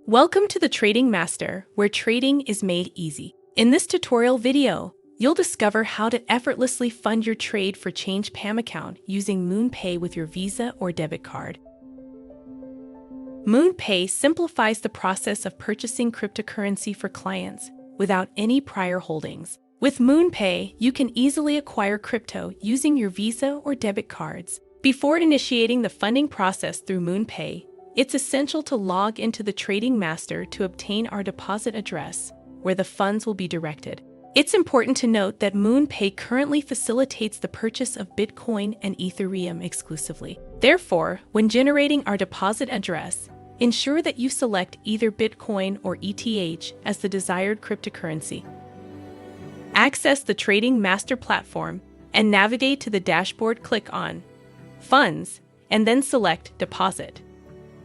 Welcome to the Trading Master, where trading is made easy. In this tutorial video, you'll discover how to effortlessly fund your trade for Change PAM account using MoonPay with your Visa or debit card. MoonPay simplifies the process of purchasing cryptocurrency for clients without any prior holdings. With MoonPay, you can easily acquire crypto using your Visa or debit cards. Before initiating the funding process through MoonPay, it's essential to log into the Trading Master to obtain our deposit address, where the funds will be directed. It's important to note that MoonPay currently facilitates the purchase of Bitcoin and Ethereum exclusively. Therefore, when generating our deposit address, ensure that you select either Bitcoin or ETH as the desired cryptocurrency. Access the Trading Master platform and navigate to the dashboard. Click on Funds and then select Deposit.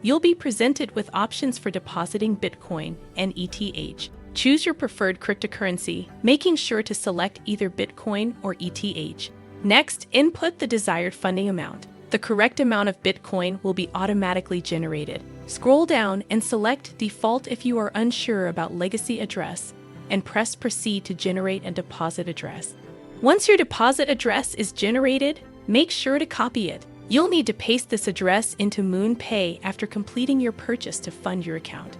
You'll be presented with options for depositing Bitcoin and ETH. Choose your preferred cryptocurrency, making sure to select either Bitcoin or ETH. Next, input the desired funding amount. The correct amount of Bitcoin will be automatically generated. Scroll down and select Default if you are unsure about legacy address, and press Proceed to generate a deposit address. Once your deposit address is generated, make sure to copy it. You'll need to paste this address into MoonPay after completing your purchase to fund your account.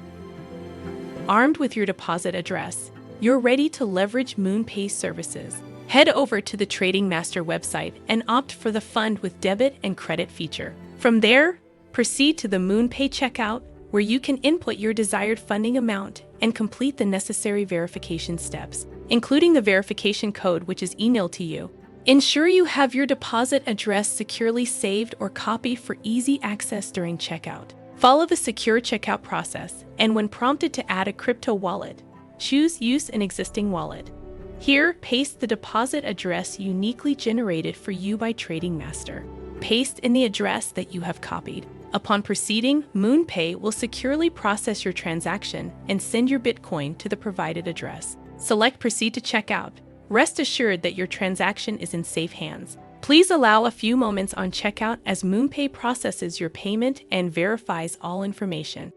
Armed with your deposit address, you're ready to leverage MoonPay's services. Head over to the Trading Master website and opt for the Fund with Debit and Credit feature. From there, proceed to the MoonPay checkout, where you can input your desired funding amount and complete the necessary verification steps, including the verification code which is emailed to you. Ensure you have your deposit address securely saved or copied for easy access during checkout. Follow the secure checkout process, and when prompted to add a crypto wallet, choose Use an existing wallet. Here, paste the deposit address uniquely generated for you by Trading Master. Paste in the address that you have copied. Upon proceeding, MoonPay will securely process your transaction and send your Bitcoin to the provided address. Select Proceed to Checkout. Rest assured that your transaction is in safe hands. Please allow a few moments on checkout as MoonPay processes your payment and verifies all information.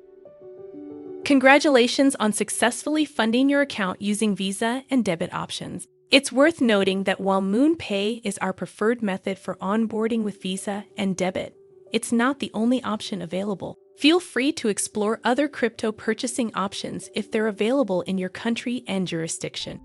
Congratulations on successfully funding your account using Visa and debit options. It's worth noting that while MoonPay is our preferred method for onboarding with Visa and debit, it's not the only option available. Feel free to explore other crypto purchasing options if they're available in your country and jurisdiction.